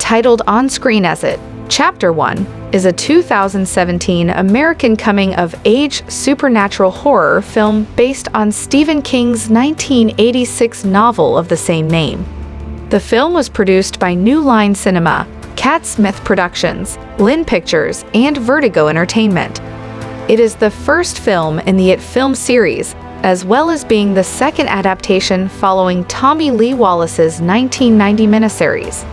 titled on screen as it. Chapter 1 is a 2017 American coming-of-age supernatural horror film based on Stephen King's 1986 novel of the same name. The film was produced by New Line Cinema, KatzSmith Productions, Lin Pictures, and Vertigo Entertainment. It is the first film in the It film series, as well as being the second adaptation following Tommy Lee Wallace's 1990 miniseries.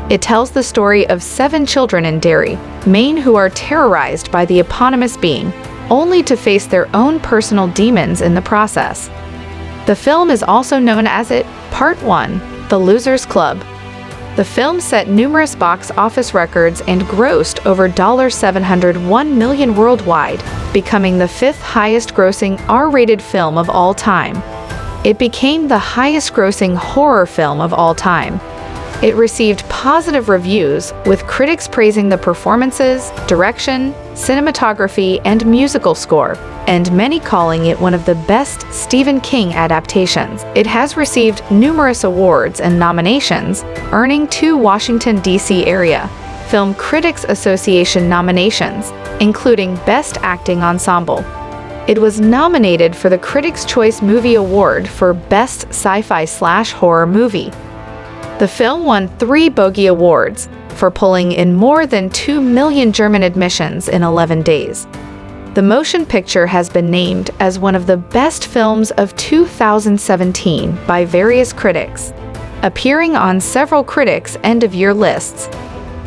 It tells the story of 7 children in Derry, Maine, who are terrorized by the eponymous being, only to face their own personal demons in the process. The film is also known as It, Part 1, The Losers Club. The film set numerous box office records and grossed over $701 million worldwide, becoming the 5th highest-grossing R-rated film of all time. It became the highest-grossing horror film of all time. It received positive reviews, with critics praising the performances, direction, cinematography, and musical score, and many calling it one of the best Stephen King adaptations. It has received numerous awards and nominations, earning 2 Washington, D.C. area Film Critics Association nominations, including Best Acting Ensemble. It was nominated for the Critics' Choice Movie Award for Best Sci-Fi/Horror Movie. The film won 3 Bogey Awards for pulling in more than 2 million German admissions in 11 days. The motion picture has been named as one of the best films of 2017 by various critics, appearing on several critics' end-of-year lists.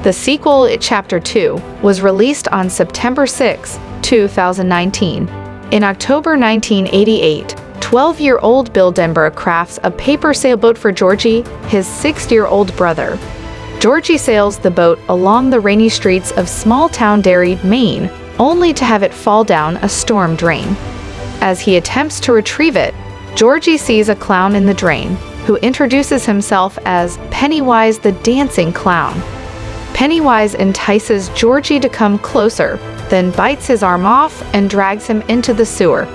The sequel, It Chapter 2, was released on September 6, 2019. In October 1988, 12-year-old Bill Denborough crafts a paper sailboat for Georgie, his 6-year-old brother. Georgie sails the boat along the rainy streets of small-town Derry, Maine, only to have it fall down a storm drain. As he attempts to retrieve it, Georgie sees a clown in the drain, who introduces himself as Pennywise the Dancing Clown. Pennywise entices Georgie to come closer, then bites his arm off and drags him into the sewer.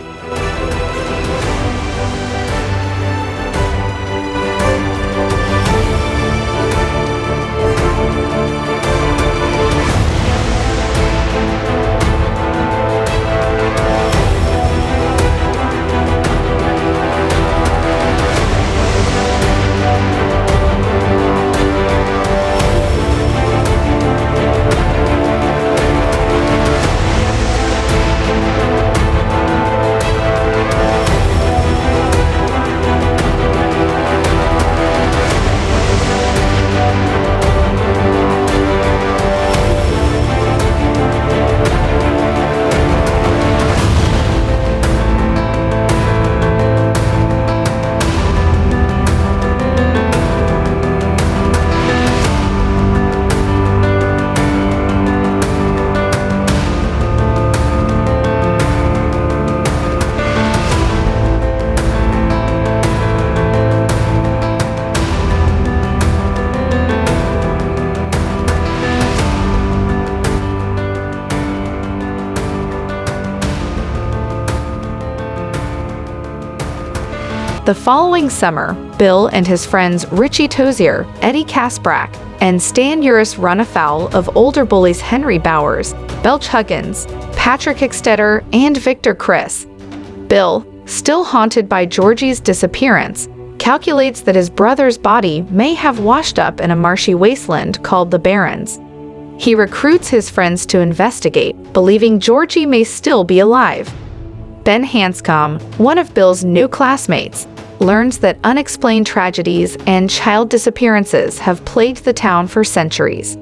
The following summer, Bill and his friends Richie Tozier, Eddie Kasprak, and Stan Uris run afoul of older bullies Henry Bowers, Belch Huggins, Patrick Hickstetter, and Victor Chris. Bill, still haunted by Georgie's disappearance, calculates that his brother's body may have washed up in a marshy wasteland called the Barrens. He recruits his friends to investigate, believing Georgie may still be alive. Ben Hanscom, one of Bill's new classmates, learns that unexplained tragedies and child disappearances have plagued the town for centuries.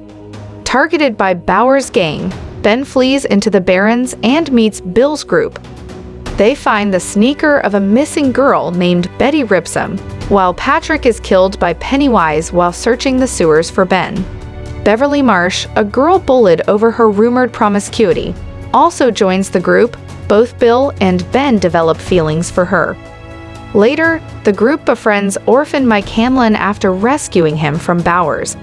Targeted by Bowers' gang, Ben flees into the Barrens and meets Bill's group. They find the sneaker of a missing girl named Betty Ripsum, while Patrick is killed by Pennywise while searching the sewers for Ben. Beverly Marsh, a girl bullied over her rumored promiscuity, also joins the group. Both Bill and Ben develop feelings for her. Later, the group befriends orphan Mike Hamlin after rescuing him from Bowers.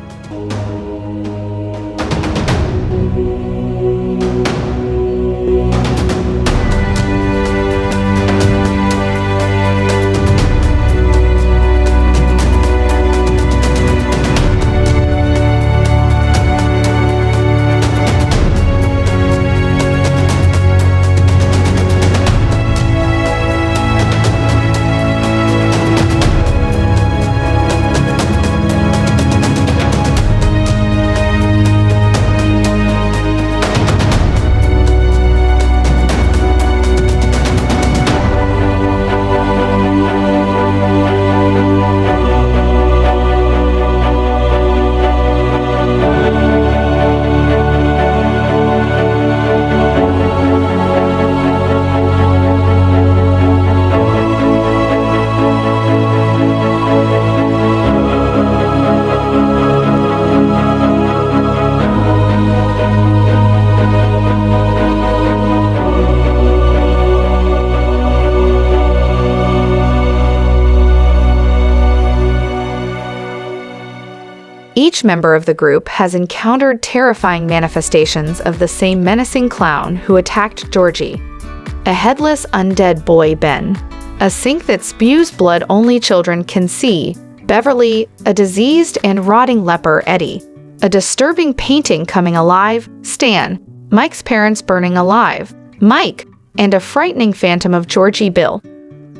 Each member of the group has encountered terrifying manifestations of the same menacing clown who attacked Georgie. A headless undead boy, Ben. A sink that spews blood only children can see, Beverly. A diseased and rotting leper, Eddie. A disturbing painting coming alive, Stan. Mike's parents burning alive, Mike. And a frightening phantom of Georgie, Bill.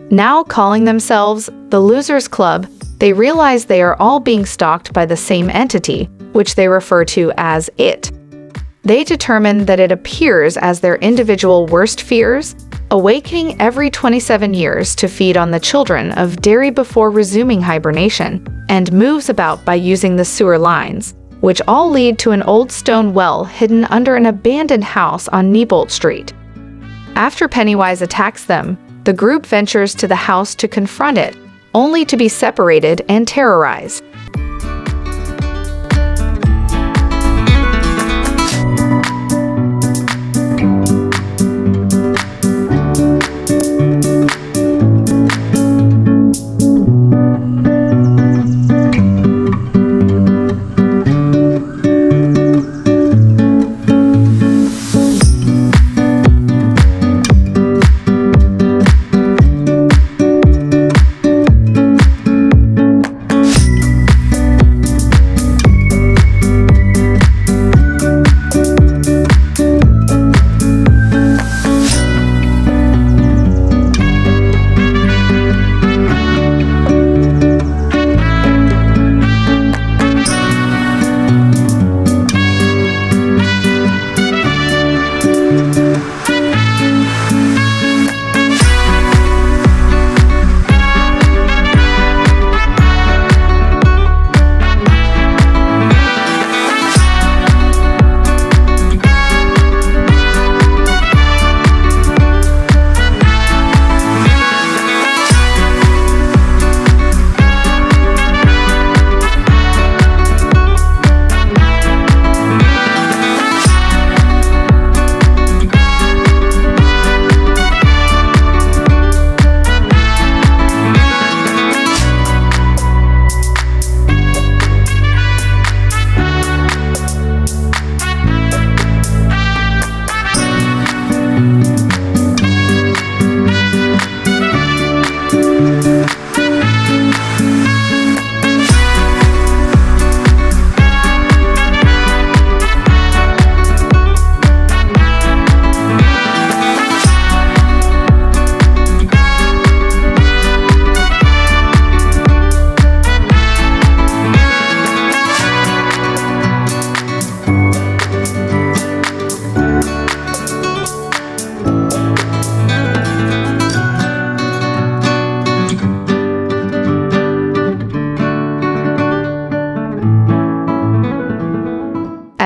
Now calling themselves the Losers Club, they realize they are all being stalked by the same entity, which they refer to as it. They determine that it appears as their individual worst fears, awakening every 27 years to feed on the children of Derry before resuming hibernation, and moves about by using the sewer lines, which all lead to an old stone well hidden under an abandoned house on Neibolt Street. After Pennywise attacks them, the group ventures to the house to confront it, only to be separated and terrorized.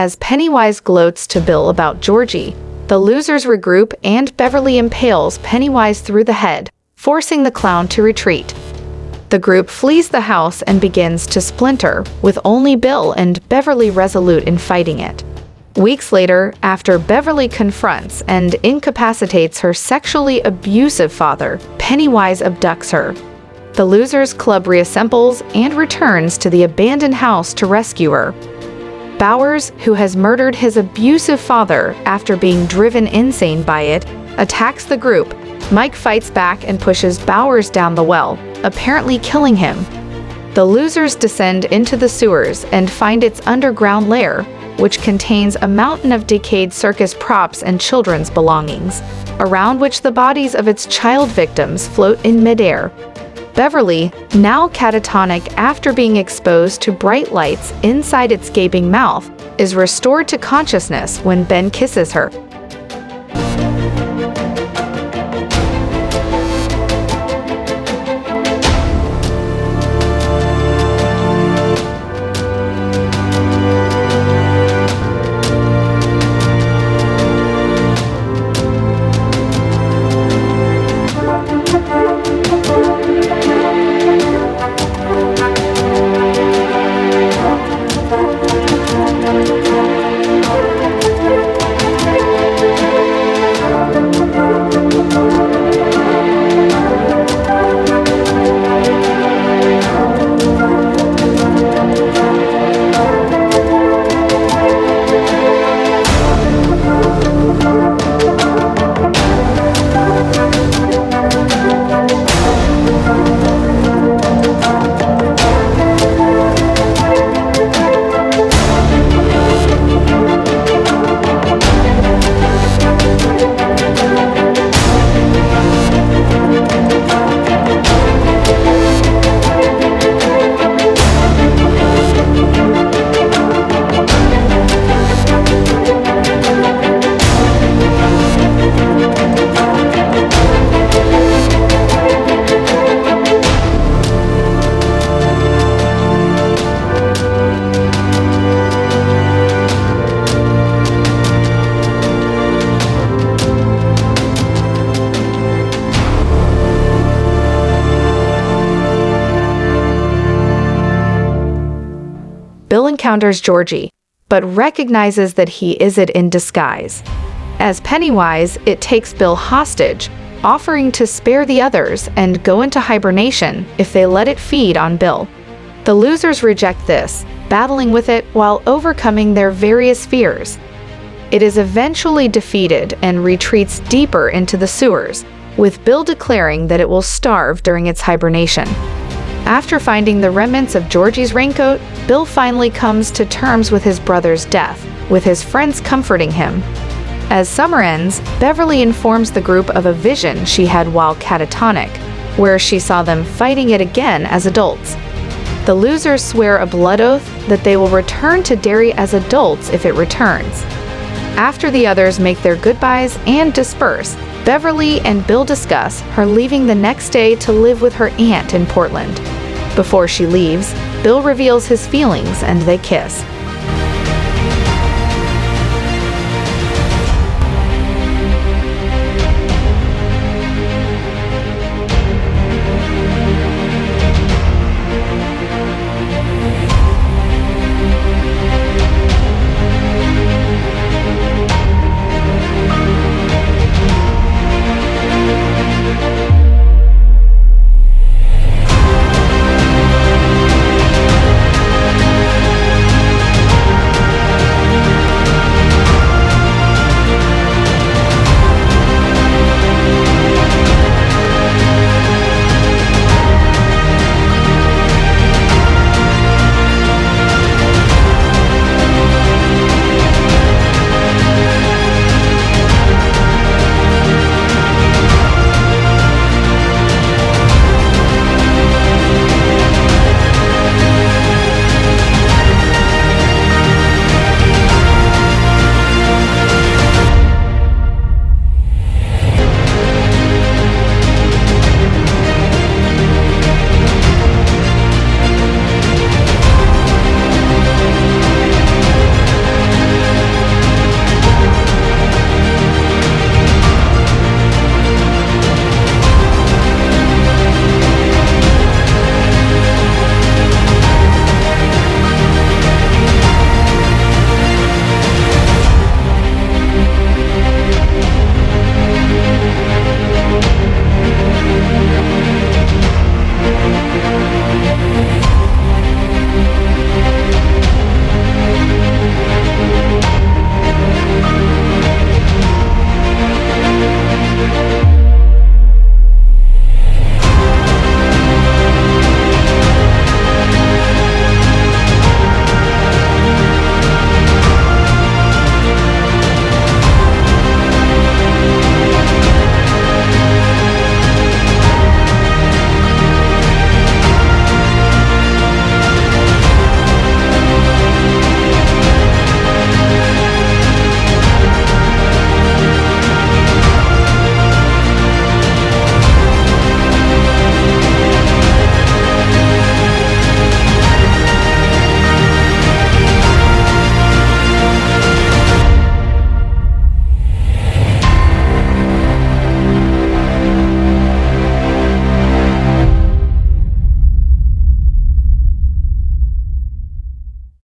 As Pennywise gloats to Bill about Georgie, the losers regroup and Beverly impales Pennywise through the head, forcing the clown to retreat. The group flees the house and begins to splinter, with only Bill and Beverly resolute in fighting it. Weeks later, after Beverly confronts and incapacitates her sexually abusive father, Pennywise abducts her. The Losers Club reassembles and returns to the abandoned house to rescue her. Bowers, who has murdered his abusive father after being driven insane by it, attacks the group. Mike fights back and pushes Bowers down the well, apparently killing him. The losers descend into the sewers and find its underground lair, which contains a mountain of decayed circus props and children's belongings, around which the bodies of its child victims float in midair. Beverly, now catatonic after being exposed to bright lights inside its gaping mouth, is restored to consciousness when Ben kisses her. encounters Georgie, but recognizes that he is it in disguise. As Pennywise, it takes Bill hostage, offering to spare the others and go into hibernation if they let it feed on Bill. The losers reject this, battling with it while overcoming their various fears. It is eventually defeated and retreats deeper into the sewers, with Bill declaring that it will starve during its hibernation. After finding the remnants of Georgie's raincoat, Bill finally comes to terms with his brother's death, with his friends comforting him. As summer ends, Beverly informs the group of a vision she had while catatonic, where she saw them fighting it again as adults. The losers swear a blood oath that they will return to Derry as adults if it returns. After the others make their goodbyes and disperse, Beverly and Bill discuss her leaving the next day to live with her aunt in Portland. Before she leaves, Bill reveals his feelings and they kiss.